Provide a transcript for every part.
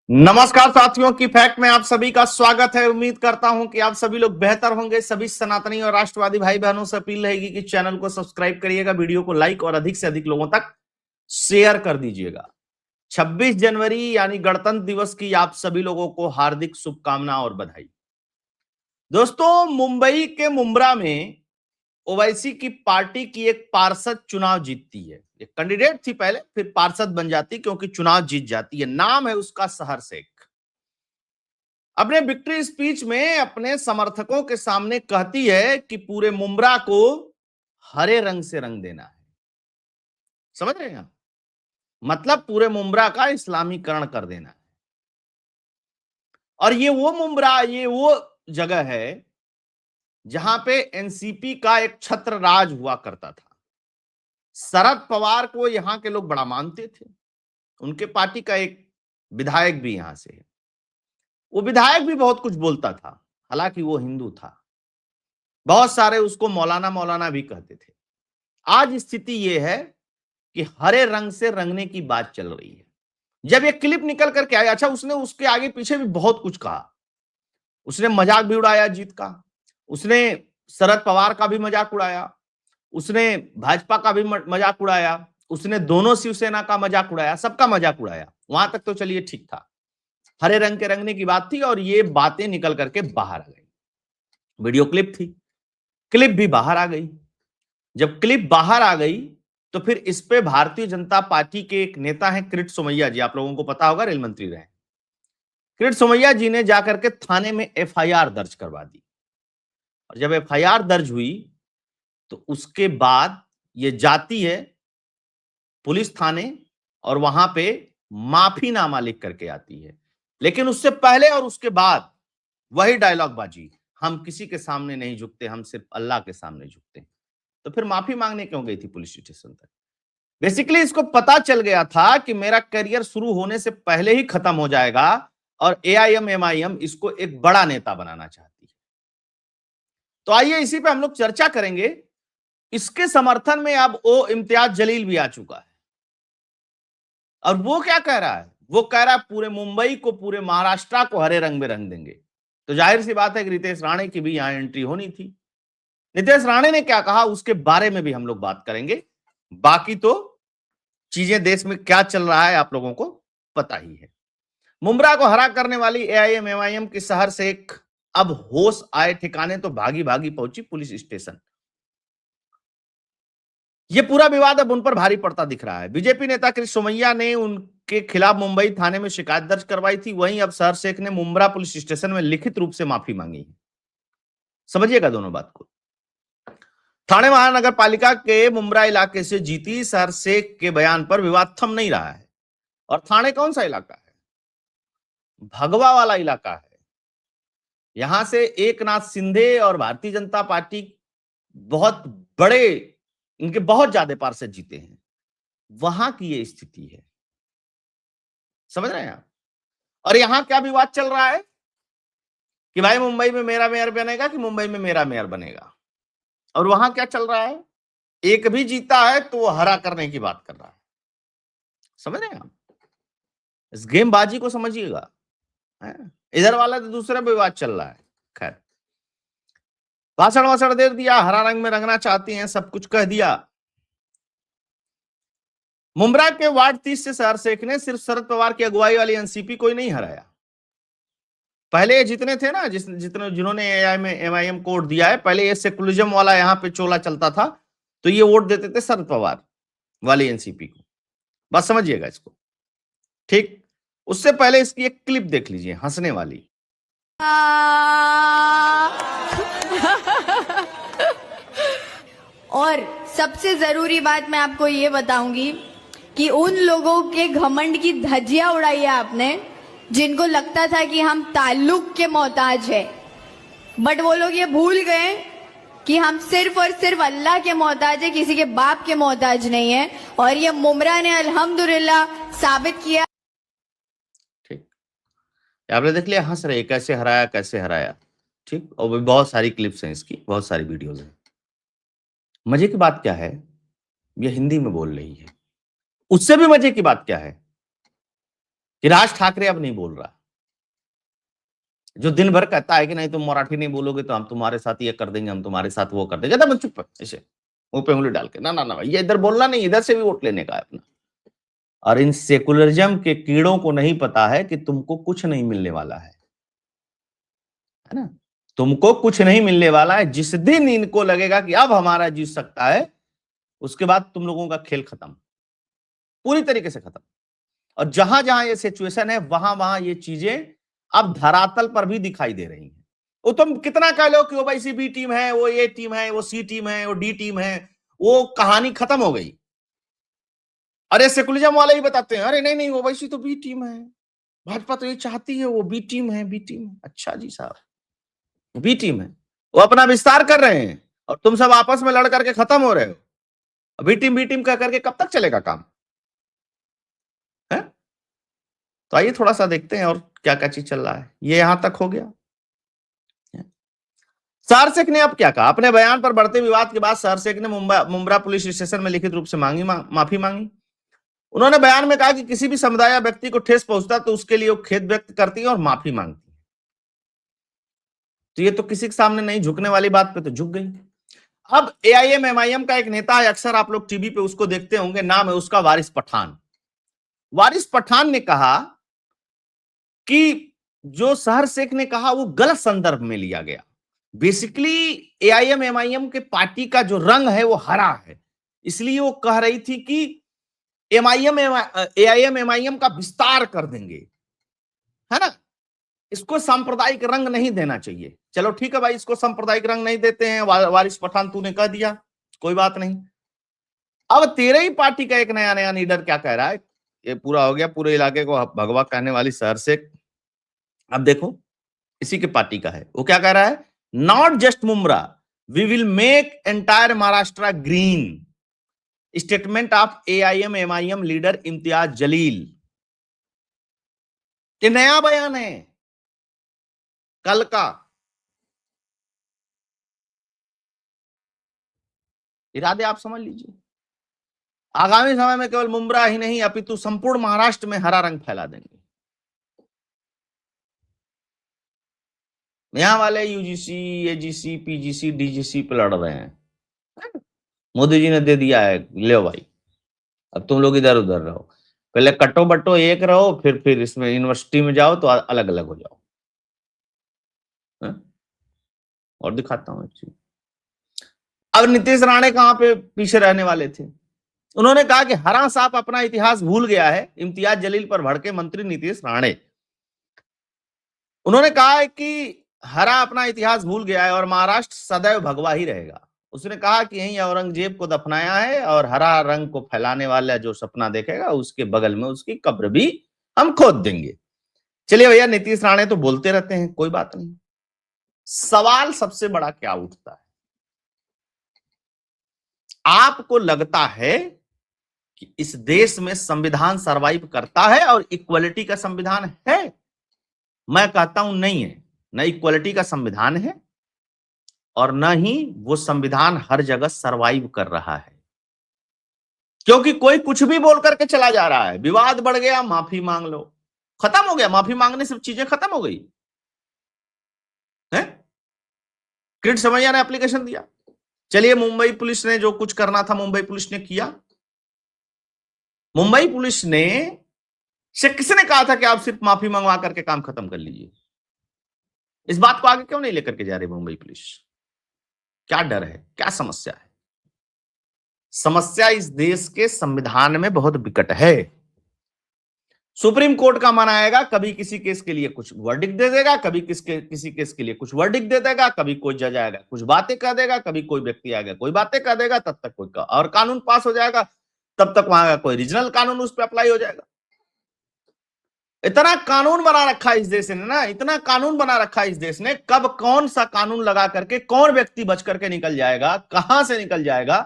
नमस्कार साथियों की फैक्ट में आप सभी का स्वागत है। उम्मीद करता हूं कि आप सभी लोग बेहतर होंगे। सभी सनातनी और राष्ट्रवादी भाई बहनों से अपील रहेगी कि चैनल को सब्सक्राइब करिएगा, वीडियो को लाइक और अधिक से अधिक लोगों तक शेयर कर दीजिएगा। 26 जनवरी यानी गणतंत्र दिवस की आप सभी लोगों को हार्दिक शुभकामना और बधाई। दोस्तों, मुंबई के मुंब्रा में ओवैसी की पार्टी की एक पार्षद चुनाव जीतती है। एक कैंडिडेट थी पहले, फिर पार्षद बन जाती क्योंकि चुनाव जीत जाती है। नाम है उसका सहर शेख। अपने विक्ट्री स्पीच में अपने समर्थकों के सामने कहती है कि पूरे मुंब्रा को हरे रंग से रंग देना है। समझ रहे हैं आप? मतलब पूरे मुंब्रा का इस्लामीकरण कर देना है। और ये वो मुंब्रा, ये वो जगह है जहां पे एनसीपी का एक छत्र राज हुआ करता था। शरद पवार को यहां के लोग बड़ा मानते थे। उनके पार्टी का एक विधायक भी यहां से है। वो विधायक भी बहुत कुछ बोलता था, हालांकि वो हिंदू था। बहुत सारे उसको मौलाना मौलाना भी कहते थे। आज स्थिति ये है कि हरे रंग से रंगने की बात चल रही है। जब ये क्लिप निकल करके आई, अच्छा, उसने उसके आगे पीछे भी बहुत कुछ कहा। उसने मजाक भी उड़ाया जीत का, उसने शरद पवार का भी मजाक उड़ाया, उसने भाजपा का भी मजाक उड़ाया, उसने दोनों शिवसेना का मजाक उड़ाया, सबका मजाक उड़ाया। वहां तक तो चलिए ठीक था, हरे रंग के रंगने की बात थी और ये बातें निकल करके बाहर आ गई। वीडियो क्लिप थी, क्लिप भी बाहर आ गई। जब क्लिप बाहर आ गई तो फिर इस पे भारतीय जनता पार्टी के एक नेता हैं किरीट सोमैया जी, आप लोगों को पता होगा, रेल मंत्री रहे। किरीट सोमैया जी ने जाकर के थाने में एफआईआर दर्ज करवा दी। और जब एफआईआर दर्ज हुई तो उसके बाद ये जाती है पुलिस थाने और वहां पे माफीनामा लिख करके आती है। लेकिन उससे पहले और उसके बाद वही डायलॉग बाजी, हम किसी के सामने नहीं झुकते, हम सिर्फ अल्लाह के सामने झुकते हैं। तो फिर माफी मांगने क्यों गई थी पुलिस स्टेशन तक? बेसिकली इसको पता चल गया था कि मेरा करियर शुरू होने से पहले ही खत्म हो जाएगा और एआईएम एमआईएम इसको एक बड़ा नेता बनाना चाहती है। तो आइए इसी पे हम लोग चर्चा करेंगे। इसके समर्थन में अब ओ इम्तियाज जलील भी आ चुका है। और वो क्या कह रहा है? वो कह रहा है पूरे मुंबई को, पूरे महाराष्ट्र को हरे रंग में रंग देंगे। तो जाहिर सी बात है कि रितेश राणे की भी यहां एंट्री होनी थी। नितेश राणे ने क्या कहा उसके बारे में भी हम लोग बात करेंगे। बाकी तो चीजें देश में क्या चल रहा है आप लोगों को पता ही है। मुंब्रा को हरा करने वाली एआईएम एमआईएम की शहर से एक अब होश आए ठिकाने तो भागी भागी पहुंची पुलिस स्टेशन। ये पूरा विवाद अब उन पर भारी पड़ता दिख रहा है। बीजेपी नेता किरीट सोमैया ने उनके खिलाफ मुंबई थाने में शिकायत दर्ज करवाई थी। वहीं अब सहर शेख ने मुंब्रा पुलिस स्टेशन में लिखित रूप से माफी मांगी है। समझिएगा दोनों बात को। थाने महानगर पालिका के मुंब्रा इलाके से जीती सहर शेख के बयान पर विवाद थम नहीं रहा है। और थाने कौन सा इलाका है? भगवा वाला इलाका है। यहां से एकनाथ शिंदे और भारतीय जनता पार्टी बहुत बड़े, इनके बहुत ज्यादा पार्षद जीते हैं। वहां की ये स्थिति है। समझ रहे हैं आप? और यहां क्या विवाद चल रहा है कि भाई मुंबई में मेरा मेयर बनेगा कि मुंबई में मेरा मेयर बनेगा। और वहां क्या चल रहा है? एक भी जीता है तो वो हरा करने की बात कर रहा है। समझ रहे हैं आप? इस गेमबाजी को समझिएगा। इधर वाला तो दूसरा विवाद चल रहा है। खैर, भाषण वाषण दे दिया, हरा रंग में रंगना चाहती हैं, सब कुछ कह दिया। मुंब्रा के वार्ड 30 से सहर शेख ने सिर्फ शरद पवार की अगुवाई वाली एनसीपी को ही नहीं हराया। पहले जितने थे ना, जिन्होंने एमआईएम को वोट दिया है, पहले ये सेकुलरिज्म वाला यहाँ पे चोला चलता था, तो ये वोट देते थे शरद पवार वाली एनसीपी को। बस समझिएगा इसको, ठीक। उससे पहले इसकी एक क्लिप देख लीजिए हंसने वाली। और सबसे जरूरी बात मैं आपको ये बताऊंगी कि उन लोगों के घमंड की धज्जियां उड़ाई है आपने, जिनको लगता था कि हम ताल्लुक के मोहताज है, बट वो लोग ये भूल गए कि हम सिर्फ और सिर्फ अल्लाह के मोहताज है, किसी के बाप के मोहताज नहीं है। और ये मुंब्रा ने अल्हम्दुलिल्लाह साबित किया। ठीक, आपने देख लिया, हंस रहे कैसे हराया कैसे हराया। ठीक, और भी बहुत सारी क्लिप्स हैं इसकी, बहुत सारी वीडियोज हैं। मजे की बात क्या है, ये हिंदी में बोल रही है। उससे भी मजे की बात क्या है कि राज ठाकरे अब नहीं बोल रहा, जो दिन भर कहता है कि नहीं तुम मराठी नहीं बोलोगे तो हम तुम्हारे साथ ये कर देंगे, हम तुम्हारे साथ वो कर देंगे, तो चुप ऐसे मुंह पे उंगली डाल के, ना ना ना ये इधर बोलना नहीं, इधर से भी वोट लेने का है अपना। और इन सेकुलरिज्म के कीड़ों को नहीं पता है कि तुमको कुछ नहीं मिलने वाला है ना, तुमको कुछ नहीं मिलने वाला है। जिस दिन इनको लगेगा कि अब हमारा जीत सकता है, उसके बाद तुम लोगों का खेल खत्म, पूरी तरीके से खत्म। और जहां जहां ये सिचुएशन है वहां वहां ये चीजें अब धरातल पर भी दिखाई दे रही हैं। वो तुम कितना कह लो कि वो भाई सी बी टीम है, वो ए टीम है, वो सी टीम है, वो डी टीम है, वो कहानी खत्म हो गई। अरे सेकुलरिज्म वाले ही बताते हैं, अरे नहीं नहीं वो वैसी तो बी टीम है, भाजपा तो ये चाहती है, वो बी टीम है, बी टीम है। अच्छा जी साहब, बी टीम है, वो अपना विस्तार कर रहे हैं और तुम सब आपस में लड़ करके खत्म हो रहे हो। बी टीम कह करके कब तक चलेगा काम है? तो आइए थोड़ा सा देखते हैं और क्या क्या चीज चल रहा है। ये यहां तक हो गया। सहरसेक ने अब क्या कहा, अपने बयान पर बढ़ते विवाद के बाद सहरसेक ने मुंब्रा पुलिस स्टेशन में लिखित रूप से माफी मांगी। उन्होंने बयान में कहा कि किसी भी समुदाय या व्यक्ति को ठेस पहुंचता तो उसके लिए वो खेद व्यक्त करती है और माफी मांगती है। तो ये तो किसी के सामने नहीं झुकने वाली बात पे तो झुक गई। अब एआईएम एमआईएम का एक नेता है, अक्सर आप लोग टीवी पे उसको देखते होंगे, नाम है उसका वारिस पठान। वारिस पठान ने कहा कि जो सहरसेक ने कहा वो गलत संदर्भ में लिया गया। बेसिकली एआईएम एमआईएम के पार्टी का जो रंग है वो हरा है, इसलिए वो कह रही थी कि एआईएम एमआईएम का विस्तार कर देंगे, है ना, इसको सांप्रदायिक रंग नहीं देना चाहिए। चलो ठीक है भाई, इसको सांप्रदायिक रंग नहीं देते हैं, वारिस पठान तूने कह दिया, कोई बात नहीं। अब तेरे ही पार्टी का एक नया नया लीडर क्या कह रहा है, ये पूरा हो गया, पूरे इलाके को भगवा कहने वाली सहरसेक, अब देखो इसी के पार्टी का है, वो क्या कह रहा है, not just Mumbra, we will make entire Maharashtra green, statement of AIM MIM leader Imtiaz Jaleel. ये नया बयान है कल का, इरादे आप समझ लीजिए। आगामी समय में केवल मुंब्रा ही नहीं अपितु संपूर्ण महाराष्ट्र में हरा रंग फैला देंगे। यहां वाले यूजीसी एजीसी पीजीसी डीजीसी पे लड़ रहे हैं, मोदी जी ने दे दिया है, ले भाई अब तुम लोग इधर उधर रहो, पहले कट्टो बट्टो एक रहो, फिर इसमें यूनिवर्सिटी में जाओ तो अलग अलग हो जाओ। और दिखाता हूं एक चीज। अब नीतीश राणे कहां पे पीछे रहने वाले थे, उन्होंने कहा कि हरा सांप अपना इतिहास भूल गया है, इम्तियाज जलील पर भड़के मंत्री नीतीश राणे। उन्होंने कहा है कि हरा अपना इतिहास भूल गया है और महाराष्ट्र सदैव भगवा ही रहेगा। उसने कहा कि यहीं औरंगजेब को दफनाया है और हरा रंग को फैलाने वाला जो सपना देखेगा उसके बगल में उसकी कब्र भी हम खोद देंगे। चलिए भैया, नीतीश राणे तो बोलते रहते हैं, कोई बात नहीं। सवाल सबसे बड़ा क्या उठता है, आपको लगता है कि इस देश में संविधान सरवाइव करता है और इक्वलिटी का संविधान है? मैं कहता हूं नहीं है, न इक्वलिटी का संविधान है और न ही वो संविधान हर जगह सरवाइव कर रहा है, क्योंकि कोई कुछ भी बोल करके चला जा रहा है। विवाद बढ़ गया, माफी मांग लो, खत्म हो गया, माफी मांगने से चीजें खत्म हो गई है। किट समैया ने एप्लीकेशन दिया, चलिए मुंबई पुलिस ने जो कुछ करना था मुंबई पुलिस ने किया। मुंबई पुलिस ने से किसने कहा था कि आप सिर्फ माफी मंगवा करके काम खत्म कर लीजिए? इस बात को आगे क्यों नहीं लेकर के जा रही मुंबई पुलिस? क्या डर है, क्या समस्या है? समस्या इस देश के संविधान में बहुत विकट है। सुप्रीम कोर्ट का माना आएगा, कभी किसी केस के लिए कुछ वर्डिक्ट दे देगा, कभी किसी केस के लिए कुछ वर्डिक्ट दे देगा, कभी कोई जज आएगा कुछ बातें कह देगा, कभी कोई व्यक्ति आएगा कोई बातें कह देगा, तब तक कोई और कानून पास हो जाएगा, तब तक वहां का कोई रीजनल कानून उस पर अप्लाई हो जाएगा। इतना कानून बना रखा है इस देश ने ना, इतना कानून बना रखा है इस देश ने, कब कौन सा कानून लगा करके कौन व्यक्ति बच करके निकल जाएगा, कहां से निकल जाएगा,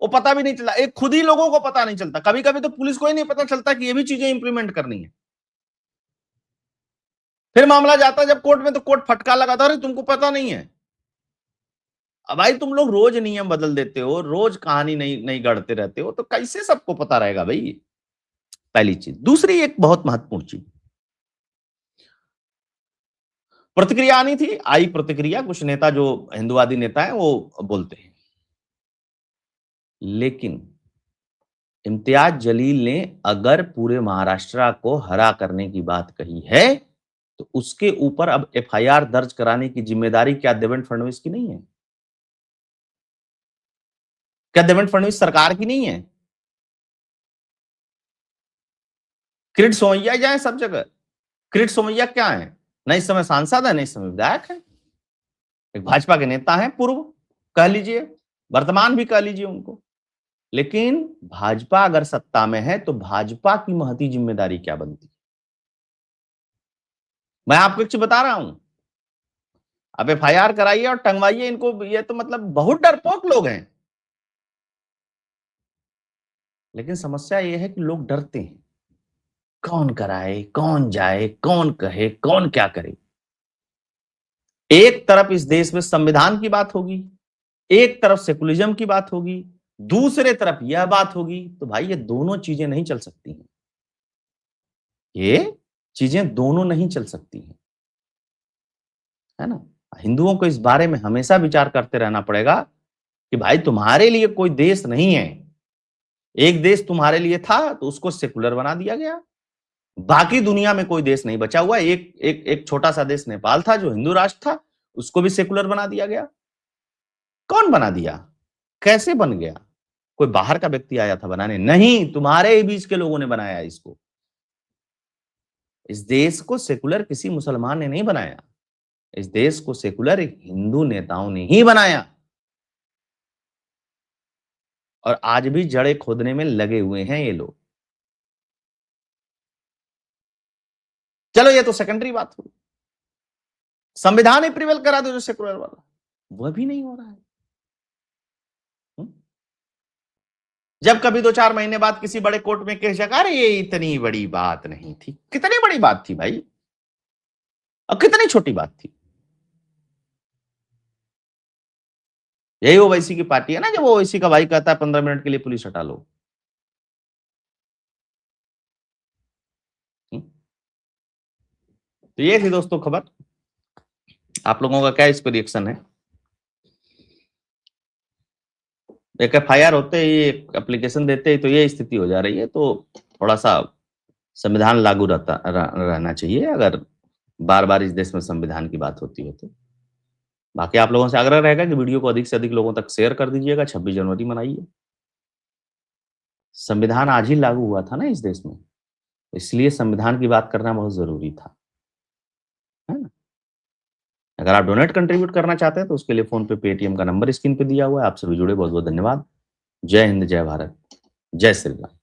वो पता भी नहीं चला। एक खुद ही लोगों को पता नहीं चलता, कभी कभी तो पुलिस को ही नहीं पता चलता कि ये भी चीजें इंप्लीमेंट करनी है। फिर मामला जाता जब कोर्ट में तो कोर्ट फटकार लगाता, अरे तुमको पता नहीं है। अब भाई तुम लोग रोज नियम बदल देते हो, रोज कहानी नहीं गढ़ते रहते हो, तो कैसे सबको पता रहेगा भाई? पहली चीज। दूसरी एक बहुत महत्वपूर्ण चीज, प्रतिक्रिया आनी थी, आई प्रतिक्रिया। कुछ नेता जो हिंदुवादी नेता हैं वो बोलते हैं, लेकिन इम्तियाज जलील ने अगर पूरे महाराष्ट्र को हरा करने की बात कही है तो उसके ऊपर अब एफआईआर दर्ज कराने की जिम्मेदारी क्या देवेंद्र फडणवीस की नहीं है? क्या देवेंद्र फडणवीस सरकार की नहीं है? किरीट सोमैया जाए सब जगह। किरीट सोमैया क्या है? न इस समय सांसद है, न इस समय विधायक है, एक भाजपा के नेता हैं, पूर्व कह लीजिए, वर्तमान भी कह लीजिए उनको। लेकिन भाजपा अगर सत्ता में है तो भाजपा की महती जिम्मेदारी क्या बनती है? मैं आपको एक चीज बता रहा हूं, अब एफआईआर कराइए और टंगवाइए इनको, ये तो मतलब बहुत डरपोक लोग हैं। लेकिन समस्या ये है कि लोग डरते हैं, कौन कराए, कौन जाए, कौन कहे, कौन क्या करे। एक तरफ इस देश में संविधान की बात होगी, एक तरफ सेकुलरिज्म की बात होगी, दूसरे तरफ यह बात होगी, तो भाई ये दोनों चीजें नहीं चल सकती हैं। ये चीजें दोनों नहीं चल सकती हैं, है ना। हिंदुओं को इस बारे में हमेशा विचार करते रहना पड़ेगा कि भाई तुम्हारे लिए कोई देश नहीं है। एक देश तुम्हारे लिए था तो उसको सेकुलर बना दिया गया, बाकी दुनिया में कोई देश नहीं बचा हुआ। एक छोटा सा देश नेपाल था जो हिंदू राष्ट्र था, उसको भी सेकुलर बना दिया गया। कौन बना दिया, कैसे बन गया? कोई बाहर का व्यक्ति आया था बनाने? नहीं, तुम्हारे ही बीच के लोगों ने बनाया इसको। इस देश को सेकुलर किसी मुसलमान ने नहीं बनाया, इस देश को सेकुलर हिंदू नेताओं ने ही बनाया, और आज भी जड़ें खोदने में लगे हुए हैं ये लोग। चलो ये तो सेकेंडरी बात हुई। संविधान ही प्रिवेल करा दो जो सेकुलर वाला, वह भी नहीं हो रहा है। जब कभी 2-4 महीने बाद किसी बड़े कोर्ट में केस जाकर, अरे ये इतनी बड़ी बात नहीं थी। कितनी बड़ी बात थी भाई, और कितनी छोटी बात थी। यही ओवैसी की पार्टी है ना, जब ओवैसी का भाई कहता है 15 मिनट के लिए पुलिस हटा लो। तो ये थी दोस्तों खबर। आप लोगों का क्या इस पर रिएक्शन है? एक एफआईआर होते ही, एक एप्लीकेशन देते ही तो ये स्थिति हो जा रही है। तो थोड़ा सा संविधान लागू रहना चाहिए अगर बार बार इस देश में संविधान की बात होती है तो। बाकी आप लोगों से आग्रह रहेगा कि वीडियो को अधिक से अधिक लोगों तक शेयर कर दीजिएगा। 26 जनवरी मनाइए। संविधान आज ही लागू हुआ था ना इस देश में, इसलिए संविधान की बात करना बहुत जरूरी था, है ना। अगर आप डोनेट कंट्रीब्यूट करना चाहते हैं तो उसके लिए फोन पे, पेटीएम का नंबर स्क्रीन पे दिया हुआ है। आप सभी जुड़े, बहुत बहुत धन्यवाद। जय हिंद, जय भारत, जय श्री राम।